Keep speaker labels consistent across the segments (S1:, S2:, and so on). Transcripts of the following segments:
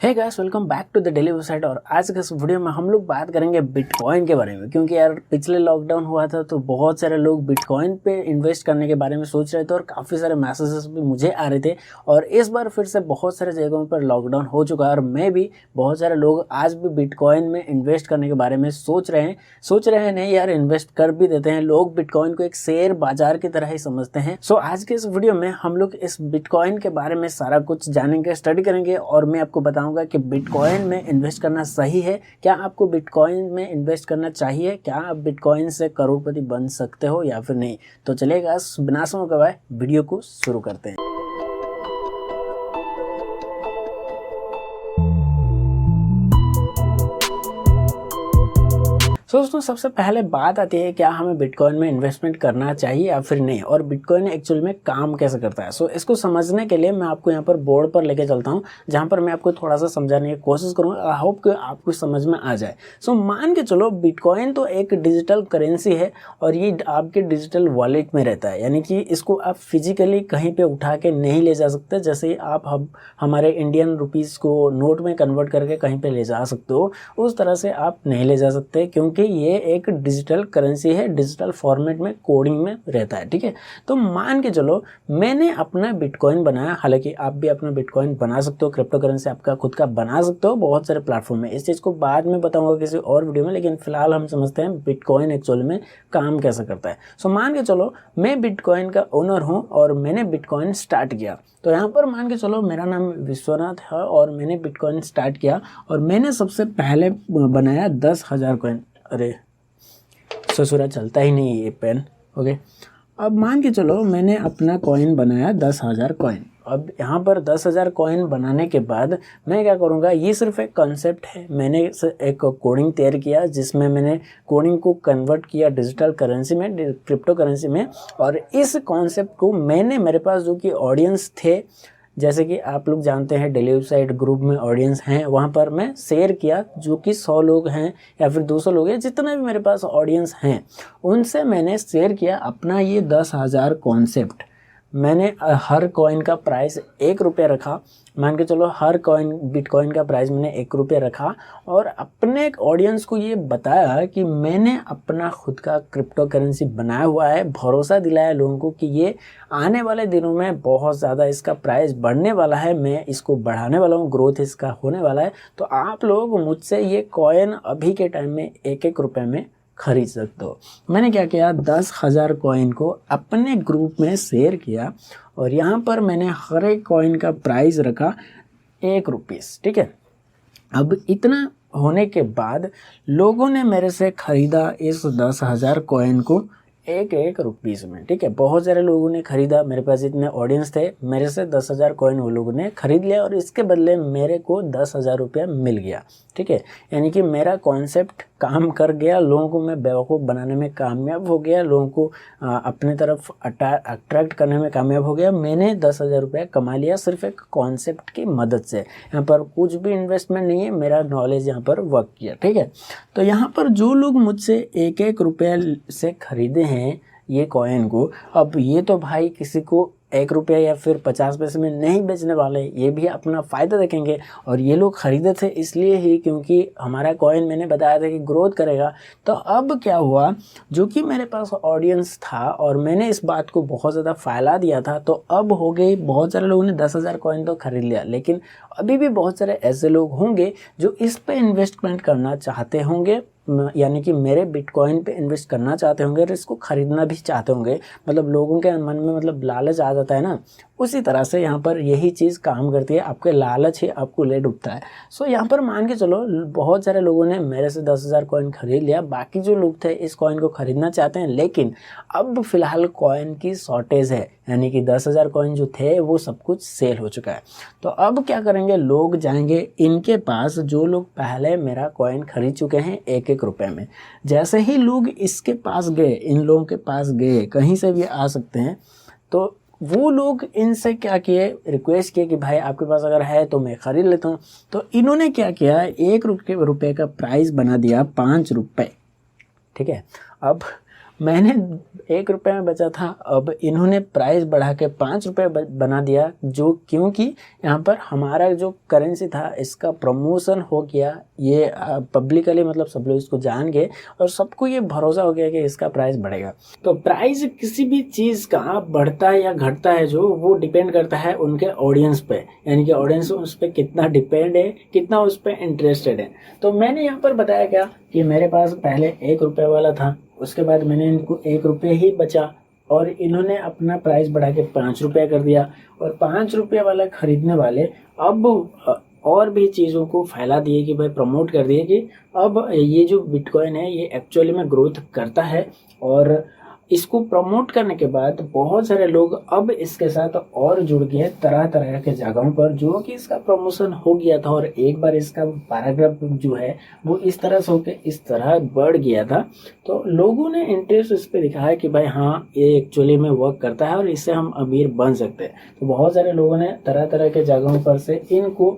S1: Hey guys, welcome back to the daily website. और आज के इस वीडियो में हम लोग बात करेंगे बिटकॉइन के बारे में, क्योंकि यार पिछले लॉकडाउन हुआ था तो बहुत सारे लोग बिटकॉइन पे इन्वेस्ट करने के बारे में सोच रहे थे और काफ़ी सारे मैसेजेस भी मुझे आ रहे थे। और इस बार फिर से बहुत सारे जगहों पर लॉकडाउन हो चुका है और मैं भी बहुत सारे लोग आज भी बिटकॉइन में इन्वेस्ट करने के बारे में सोच रहे हैं नहीं यार, इन्वेस्ट कर भी देते हैं। लोग बिटकॉइन को एक शेयर बाजार की तरह ही समझते हैं। सो आज के इस वीडियो में हम लोग इस बिटकॉइन के बारे में सारा कुछ जानेंगे, स्टडी करेंगे और मैं आपको बताऊंगा कि बिटकॉइन में इन्वेस्ट करना सही है। क्या आपको बिटकॉइन में इन्वेस्ट करना चाहिए? क्या आप बिटकॉइन से करोड़पति बन सकते हो या फिर नहीं? तो चलेगा, बिना समय गवाए वीडियो को शुरू करते हैं। तो दोस्तों, सबसे पहले बात आती है क्या हमें बिटकॉइन में इन्वेस्टमेंट करना चाहिए या फिर नहीं, और बिटकॉइन एक्चुअल में काम कैसे करता है। सो इसको समझने के लिए मैं आपको यहाँ पर बोर्ड पर लेके चलता हूँ, जहाँ पर मैं आपको थोड़ा सा समझाने की कोशिश करूँगा। आई होप कि आपको समझ में आ जाए। सो मान के चलो, बिटकॉइन तो एक डिजिटल करेंसी है और ये आपके डिजिटल वॉलेट में रहता है, यानी कि इसको आप फिजिकली कहीं पर उठा के नहीं ले जा सकते। जैसे आप हमारे इंडियन रुपीज़ को नोट में कन्वर्ट करके कहीं पर ले जा सकते हो, उस तरह से आप नहीं ले जा सकते, क्योंकि ये एक डिजिटल करेंसी है, डिजिटल फॉर्मेट में कोडिंग में रहता है। ठीक है, तो मान के चलो मैंने अपना बिटकॉइन बनाया। हालांकि आप भी अपना बिटकॉइन बना सकते हो, क्रिप्टो करेंसी आपका खुद का बना सकते हो बहुत सारे प्लेटफॉर्म में। इस चीज़ को बाद में बताऊंगा किसी और वीडियो में, लेकिन फिलहाल हम समझते हैं बिटकॉइन एक्चुअल में काम कैसे करता है। सो मान के चलो मैं बिटकॉइन का ओनर हूँ और मैंने बिटकॉइन स्टार्ट किया। तो यहाँ पर मान के चलो मेरा नाम विश्वनाथ है और मैंने बिटकॉइन स्टार्ट किया और मैंने सबसे पहले बनाया 10,000 कॉइन। अरे ससुरा, चलता ही नहीं ये पेन। ओके, अब मान के चलो मैंने अपना कॉइन बनाया 10,000 कॉइन। अब यहाँ पर 10,000 कॉइन बनाने के बाद मैं क्या करूँगा, ये सिर्फ एक कॉन्सेप्ट है। मैंने एक कोडिंग तैयार किया जिसमें मैंने कोडिंग को कन्वर्ट किया डिजिटल करेंसी में, क्रिप्टो करेंसी में। और इस कॉन्सेप्ट को मैंने, मेरे पास जो कि ऑडियंस थे, जैसे कि आप लोग जानते हैं डेली वेबसाइट ग्रुप में ऑडियंस हैं, वहाँ पर मैं शेयर किया, जो कि 100 लोग हैं या फिर 200 लोग हैं, जितना भी मेरे पास ऑडियंस हैं उनसे मैंने शेयर किया अपना ये 10,000 कॉन्सेप्ट। मैंने हर कॉइन का प्राइस 1 रुपये रखा। मान के चलो हर कॉइन, बिटकॉइन का प्राइस मैंने 1 रुपये रखा और अपने ऑडियंस को ये बताया कि मैंने अपना खुद का क्रिप्टो करेंसी बनाया हुआ है। भरोसा दिलाया लोगों को कि ये आने वाले दिनों में बहुत ज़्यादा इसका प्राइस बढ़ने वाला है, मैं इसको बढ़ाने वाला हूँ, ग्रोथ इसका होने वाला है। तो आप लोग मुझसे ये कॉइन अभी के टाइम में 1-1 रुपये में खरीद सकते हो। मैंने क्या किया, 10,000 कॉइन को अपने ग्रुप में शेयर किया और यहाँ पर मैंने हर एक कॉइन का प्राइस रखा 1 रुपीस। ठीक है, अब इतना होने के बाद लोगों ने मेरे से खरीदा इस 10,000 कॉइन को 1-1 रुपीस में। ठीक है, बहुत सारे लोगों ने खरीदा, मेरे पास इतने ऑडियंस थे, मेरे से 10,000 कॉइन वो लोगों ने खरीद लिया और इसके बदले मेरे को 10,000 रुपया मिल गया। ठीक है, यानी कि मेरा कॉन्सेप्ट काम कर गया, लोगों को मैं बेवकूफ़ बनाने में कामयाब हो गया, लोगों को अपने तरफ अट्रैक्ट करने में कामयाब हो गया। मैंने 10,000 रुपया कमा लिया सिर्फ एक कॉन्सेप्ट की मदद से। यहाँ पर कुछ भी इन्वेस्टमेंट नहीं है, मेरा नॉलेज यहाँ पर वर्क किया। ठीक है, तो यहाँ पर जो लोग मुझसे 1-1 रुपया से खरीदे हैं ये कॉइन को, अब ये तो भाई किसी को 1 रुपया या फिर 50 पैसे में नहीं बेचने वाले, ये भी अपना फ़ायदा देखेंगे। और ये लोग खरीदे थे इसलिए ही क्योंकि हमारा कॉइन मैंने बताया था कि ग्रोथ करेगा। तो अब क्या हुआ, जो कि मेरे पास ऑडियंस था और मैंने इस बात को बहुत ज़्यादा फैला दिया था, तो अब हो गई, बहुत सारे लोगों ने 10,000 कॉइन तो खरीद लिया, लेकिन अभी भी बहुत सारे ऐसे लोग होंगे जो इस पर इन्वेस्टमेंट करना चाहते होंगे, यानी कि मेरे बिटकॉइन पे इन्वेस्ट करना चाहते होंगे और इसको ख़रीदना भी चाहते होंगे। मतलब लोगों के मन में मतलब लालच आ जाता है ना, उसी तरह से यहाँ पर यही चीज़ काम करती है, आपके लालच ही आपको ले डूबता है। सो यहाँ पर मान के चलो बहुत सारे लोगों ने मेरे से 10,000 कॉइन खरीद लिया, बाकी जो लोग थे इस कॉइन को ख़रीदना चाहते हैं, लेकिन अब फ़िलहाल कॉइन की शॉर्टेज है, यानी कि 10,000 कॉइन जो थे वो सब कुछ सेल हो चुका है। तो अब क्या करेंगे, लोग जाएंगे इनके पास, जो लोग पहले मेरा कॉइन खरीद चुके हैं 1-1 रुपये में। जैसे ही लोग इसके पास गए, इन लोगों के पास गए, कहीं से भी आ सकते हैं, तो वो लोग इनसे क्या किए, रिक्वेस्ट किए कि भाई आपके पास अगर है तो मैं ख़रीद लेता हूँ। तो इन्होंने क्या किया, 1 रुपये का प्राइस बना दिया 5 रुपये। ठीक है, अब मैंने 1 रुपये में बेचा था, अब इन्होंने प्राइस बढ़ा के 5 रुपये बना दिया, जो क्योंकि यहाँ पर हमारा जो करेंसी था इसका प्रमोशन हो गया, ये पब्लिकली मतलब सब लोग इसको जान गए और सबको ये भरोसा हो गया कि इसका प्राइस बढ़ेगा। तो प्राइस किसी भी चीज़ का बढ़ता है या घटता है जो वो डिपेंड करता है उनके ऑडियंस पे, यानी कि ऑडियंस उस पर कितना डिपेंड है, कितना उस पर इंटरेस्टेड है। तो मैंने यहाँ पर बताया क्या कि मेरे पास पहले 1 रुपये वाला था, उसके बाद मैंने इनको 1 रुपये ही बचा और इन्होंने अपना प्राइस बढ़ा के 5 रुपये कर दिया और 5 रुपये वाला खरीदने वाले अब और भी चीज़ों को फैला दिए कि भाई प्रमोट कर दिए कि अब ये जो बिटकॉइन है ये एक्चुअली में ग्रोथ करता है। और इसको प्रमोट करने के बाद बहुत सारे लोग अब इसके साथ और जुड़ गए तरह तरह के जगहों पर, जो कि इसका प्रमोशन हो गया था और एक बार इसका पैराग्राफ जो है वो इस तरह से होकर इस तरह बढ़ गया था। तो लोगों ने इंटरेस्ट इस पर दिखाया कि भाई हाँ ये एक्चुअली में वर्क करता है और इससे हम अमीर बन सकते हैं। तो बहुत सारे लोगों ने तरह तरह के जगहों पर से इनको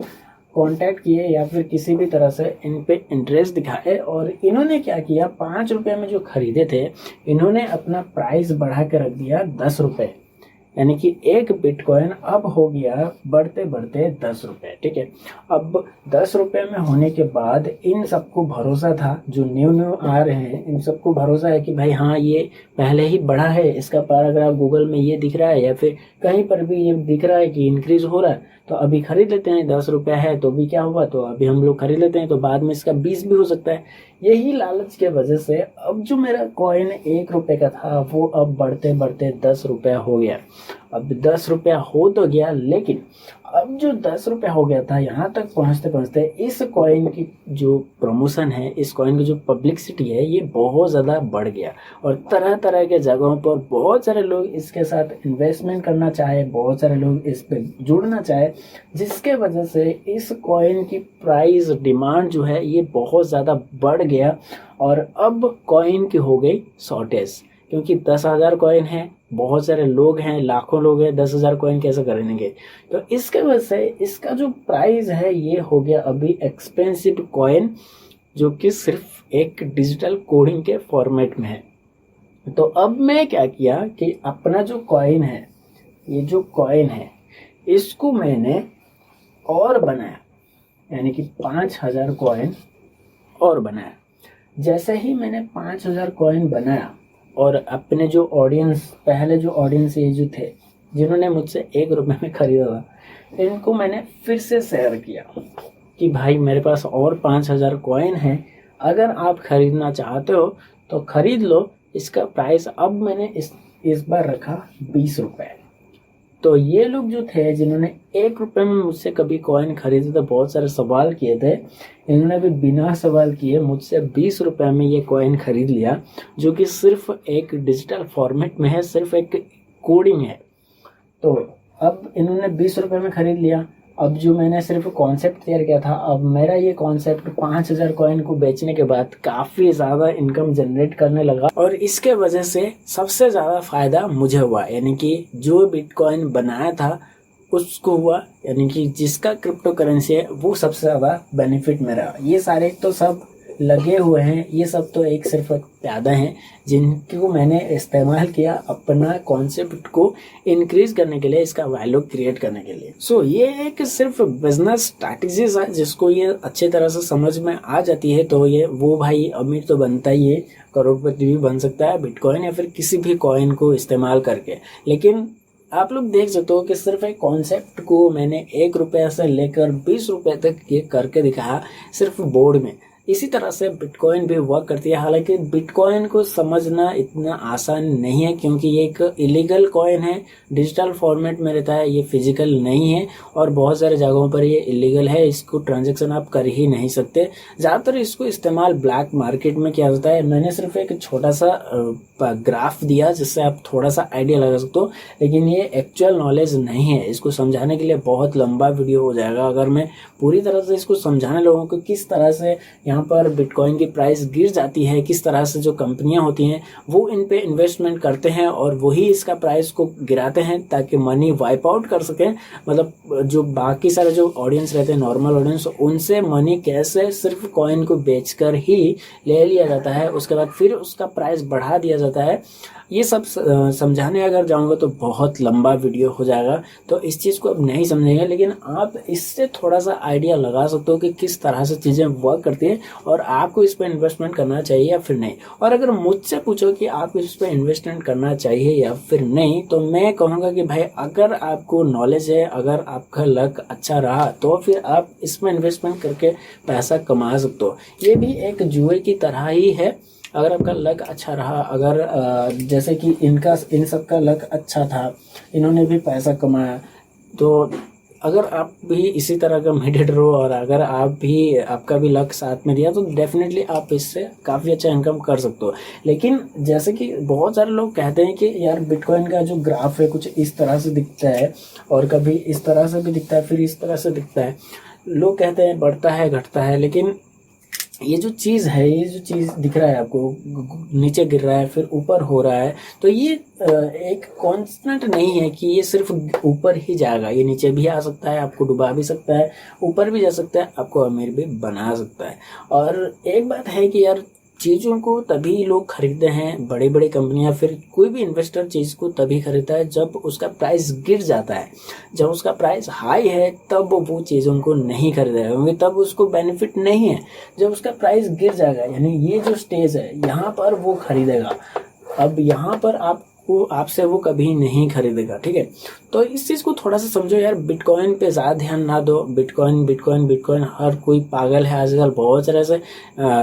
S1: कांटेक्ट किए या फिर किसी भी तरह से इन पे इंटरेस्ट दिखाए और इन्होंने क्या किया, 5 रुपये में जो खरीदे थे इन्होंने अपना प्राइस बढ़ा के रख दिया 10 रुपये, यानी कि एक बिटकॉइन अब हो गया बढ़ते बढ़ते 10 रुपये। ठीक है, अब 10 रुपये में होने के बाद इन सबको भरोसा था, जो न्यू आ रहे हैं इन सबको भरोसा है कि भाई हाँ ये पहले ही बढ़ा है, इसका पैराग्राफ गूगल में ये दिख रहा है या फिर कहीं पर भी ये दिख रहा है कि इंक्रीज हो रहा है, तो अभी खरीद लेते हैं। 10 रुपये है तो भी क्या हुआ, तो अभी हम लोग खरीद लेते हैं, तो बाद में इसका 20 भी हो सकता है। यही लालच के वजह से अब जो मेरा कॉइन 1 रुपये का था वो अब बढ़ते बढ़ते 10 रुपये हो गया। अब 10 रुपया हो तो गया, लेकिन अब जो 10 रुपया हो गया था यहाँ तक पहुँचते पहुँचते इस कॉइन की जो प्रमोशन है, इस कॉइन की जो पब्लिसिटी है ये बहुत ज़्यादा बढ़ गया और तरह तरह के जगहों पर बहुत सारे लोग इसके साथ इन्वेस्टमेंट करना चाहे, बहुत सारे लोग इस पर जुड़ना चाहे, जिसके वजह से इस कॉइन की प्राइस डिमांड जो है ये बहुत ज़्यादा बढ़ गया और अब कॉइन की हो गई शॉर्टेज, क्योंकि 10,000 कॉइन है, बहुत सारे लोग हैं, लाखों लोग हैं, 10,000 कॉइन कैसे करेंगे। तो इसके वजह से इसका जो प्राइस है ये हो गया अभी एक्सपेंसिव कॉइन, जो कि सिर्फ एक डिजिटल कोडिंग के फॉर्मेट में है। तो अब मैं क्या किया कि अपना जो कॉइन है, ये जो कॉइन है इसको मैंने और बनाया, यानी कि 5,000 कॉइन और बनाया। जैसे ही मैंने 5,000 कॉइन बनाया और अपने जो ऑडियंस, पहले जो ऑडियंस ये जो थे जिन्होंने मुझसे 1 रुपये में खरीदा था, इनको मैंने फिर से शेयर किया कि भाई मेरे पास और 5,000 कॉइन हैं, अगर आप खरीदना चाहते हो तो खरीद लो। इसका प्राइस अब मैंने इस बार रखा 20 रुपये। तो ये लोग जो थे जिन्होंने 1 रुपये में मुझसे कभी कॉइन खरीदे थे, बहुत सारे सवाल किए थे, इन्होंने भी बिना सवाल किए मुझसे 20 रुपये में ये कॉइन खरीद लिया, जो कि सिर्फ एक डिजिटल फॉर्मेट में है, सिर्फ एक कोडिंग है। तो अब इन्होंने 20 रुपये में खरीद लिया। अब जो मैंने सिर्फ कॉन्सेप्ट तैयार किया था, अब मेरा ये कॉन्सेप्ट 5,000 कॉइन को बेचने के बाद काफ़ी ज़्यादा इनकम जनरेट करने लगा और इसके वजह से सबसे ज़्यादा फ़ायदा मुझे हुआ, यानी कि जो बिटकॉइन बनाया था उसको हुआ, यानी कि जिसका क्रिप्टो करेंसी है वो सबसे ज़्यादा बेनिफिट मेरा। ये सारे तो सब लगे हुए हैं, ये सब तो एक सिर्फ प्यादा हैं जिनको मैंने इस्तेमाल किया अपना कॉन्सेप्ट को इंक्रीज करने के लिए, इसका वैल्यू क्रिएट करने के लिए। सो ये एक सिर्फ बिजनेस स्ट्रैटेजीज है, जिसको ये अच्छी तरह से समझ में आ जाती है तो ये वो भाई अमीर तो बनता ही है, करोड़पति भी बन सकता है बिटकॉइन या फिर किसी भी कॉइन को इस्तेमाल करके। लेकिन आप लोग देख सकते हो कि सिर्फ एक कॉन्सेप्ट को मैंने 1 रुपये से लेकर 20 रुपये तक ये करके दिखाया सिर्फ बोर्ड में। इसी तरह से बिटकॉइन भी वर्क करती है। हालांकि बिटकॉइन को समझना इतना आसान नहीं है, क्योंकि ये एक इलीगल कॉइन है, डिजिटल फॉर्मेट में रहता है, ये फिजिकल नहीं है और बहुत सारे जगहों पर ये इलीगल है, इसको ट्रांजैक्शन आप कर ही नहीं सकते। ज़्यादातर इसको इस्तेमाल ब्लैक मार्केट में किया जाता है। मैंने सिर्फ एक छोटा सा ग्राफ दिया जिससे आप थोड़ा सा आइडिया लगा सकते हो, लेकिन ये एक्चुअल नॉलेज नहीं है। इसको समझाने के लिए बहुत लंबा वीडियो हो जाएगा अगर मैं पूरी तरह से इसको समझाने लोगों को किस तरह से यहाँ पर बिटकॉइन की प्राइस गिर जाती है, किस तरह से जो कंपनियां होती हैं वो इन पे इन्वेस्टमेंट करते हैं और वही इसका प्राइस को गिराते हैं ताकि मनी वाइप आउट कर सकें। मतलब जो बाकी सारे जो ऑडियंस रहते हैं, नॉर्मल ऑडियंस, उनसे मनी कैसे सिर्फ कॉइन को बेचकर ही ले लिया जाता है, उसके बाद फिर उसका प्राइस बढ़ा दिया जाता है। ये सब समझाने अगर जाऊंगा तो बहुत लंबा वीडियो हो जाएगा, तो इस चीज़ को अब नहीं समझेंगे, लेकिन आप इससे थोड़ा सा आइडिया लगा सकते हो कि किस तरह से चीज़ें वर्क करती हैं और आपको इस पर इन्वेस्टमेंट करना चाहिए या फिर नहीं। और अगर मुझसे पूछो कि आपको इस पर इन्वेस्टमेंट करना चाहिए या फिर नहीं, तो मैं कहूँगा कि भाई अगर आपको नॉलेज है, अगर आपका लक अच्छा रहा तो फिर आप इसमें इन्वेस्टमेंट करके पैसा कमा सकते हो। ये भी एक जुए की तरह ही है। अगर आपका लक अच्छा रहा, अगर जैसे कि इन सब का लक अच्छा था, इन्होंने भी पैसा कमाया, तो अगर आप भी इसी तरह का मेडिटेटर हो और अगर आपका भी लक साथ में दिया तो डेफिनेटली आप इससे काफ़ी अच्छा इनकम कर सकते हो। लेकिन जैसे कि बहुत सारे लोग कहते हैं कि यार बिटकॉइन का जो ग्राफ है कुछ इस तरह से दिखता है और कभी इस तरह से भी दिखता है, फिर इस तरह से दिखता है। लोग कहते हैं बढ़ता है घटता है, लेकिन ये जो चीज़ है, ये जो चीज़ दिख रहा है आपको, नीचे गिर रहा है फिर ऊपर हो रहा है, तो ये एक कांस्टेंट नहीं है कि ये सिर्फ ऊपर ही जाएगा। ये नीचे भी आ सकता है, आपको डुबा भी सकता है, ऊपर भी जा सकता है, आपको अमीर भी बना सकता है। और एक बात है कि यार चीज़ों को तभी लोग खरीदते हैं, बड़ी बड़ी कंपनियां, फिर कोई भी इन्वेस्टर चीज़ को तभी खरीदता है जब उसका प्राइस गिर जाता है। जब उसका प्राइस हाई है तब वो चीज़ों को नहीं खरीदेगा, क्योंकि तब उसको बेनिफिट नहीं है। जब उसका प्राइस गिर जाएगा, यानी ये जो स्टेज है, यहाँ पर वो खरीदेगा। अब यहाँ पर आपसे वो कभी नहीं खरीदेगा, ठीक है। तो इस चीज़ को थोड़ा सा समझो यार, बिटकॉइन पे ज़्यादा ध्यान ना दो। बिटकॉइन बिटकॉइन बिटकॉइन हर कोई पागल है आजकल। बहुत सारे ऐसे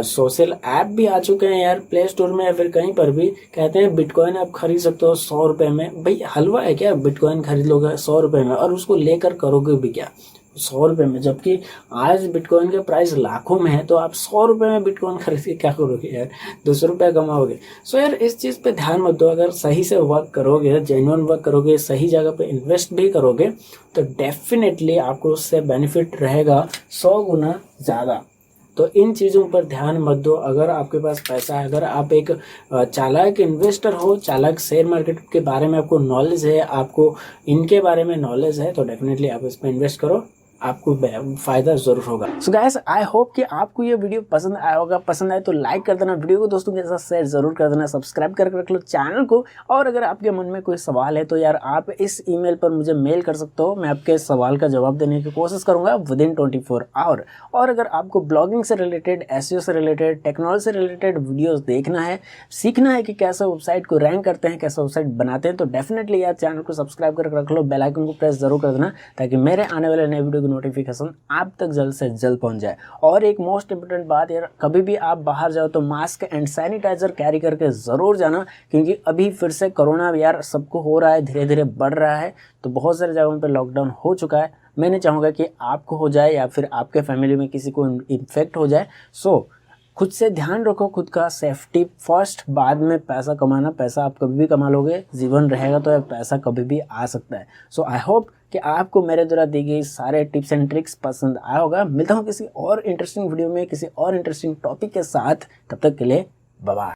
S1: सोशल ऐप भी आ चुके हैं यार, प्ले स्टोर में या फिर कहीं पर भी, कहते हैं बिटकॉइन आप खरीद सकते हो 100 रुपये में। भाई हलवा है क्या, बिटकॉइन खरीद लोगे 100 रुपये में और उसको लेकर करोगे भी क्या 100 रुपये में? जबकि आज बिटकॉइन के प्राइस लाखों में है, तो आप 100 रुपये में बिटकॉइन खरीद के क्या करोगे यार, 200 रुपये कमाओगे। सो यार इस चीज़ पे ध्यान मत दो। अगर सही से वर्क करोगे, जेन्युइन वर्क करोगे, सही जगह पे इन्वेस्ट भी करोगे, तो डेफिनेटली आपको उससे बेनिफिट रहेगा 100 गुना ज़्यादा। तो इन चीज़ों पर ध्यान मत दो। अगर आपके पास पैसा है, अगर आप एक चालाक इन्वेस्टर हो, चालाक शेयर मार्केट के बारे में आपको नॉलेज है, आपको इनके बारे में नॉलेज है, तो डेफिनेटली आप इस पर इन्वेस्ट करो, आपको फ़ायदा ज़रूर होगा। सो गाइस, आई होप कि आपको ये वीडियो पसंद आया होगा। पसंद आए तो लाइक कर देना, वीडियो को दोस्तों के साथ शेयर ज़रूर कर देना, सब्सक्राइब करके रख लो चैनल को। और अगर आपके मन में कोई सवाल है तो यार आप इस ईमेल पर मुझे मेल कर सकते हो, मैं आपके सवाल का जवाब देने की कोशिश करूँगा विदिन 24 आवर। और अगर आपको ब्लॉगिंग से रिलेटेड, एसईओ से रिलेटेड, टेक्नोलॉजी से रिलेटेड वीडियोज़ देखना है, सीखना है कि कैसे वेबसाइट को रैंक करते हैं, कैसे वेबसाइट बनाते हैं, तो डेफिनेटली यार चैनल को सब्सक्राइब करके रख लो, बेल आइकन को प्रेस जरूर कर देना, ताकि मेरे आने वाले नए वीडियो नोटिफिकेशन आप तक जल्द से जल्द पहुंच जाए। और एक मोस्ट इंपोर्टेंट बात यार, कभी भी आप बाहर जाओ तो मास्क एंड सैनिटाइजर कैरी करके ज़रूर जाना, क्योंकि अभी फिर से कोरोना यार सबको हो रहा है, धीरे धीरे बढ़ रहा है। तो बहुत सारी जगहों पर लॉकडाउन हो चुका है। मैं नहीं चाहूँगा कि आपको हो जाए या फिर आपके फैमिली में किसी को इन्फेक्ट हो जाए। सो खुद से ध्यान रखो, खुद का सेफ्टी फर्स्ट, बाद में पैसा कमाना। पैसा आप कभी भी कमा लोगे, जीवन रहेगा तो पैसा कभी भी आ सकता है। सो आई होप कि आपको मेरे द्वारा दी गई सारे टिप्स एंड ट्रिक्स पसंद आया होगा। मिलता हूँ किसी और इंटरेस्टिंग वीडियो में, किसी और इंटरेस्टिंग टॉपिक के साथ। तब तक के लिए बाय बाय।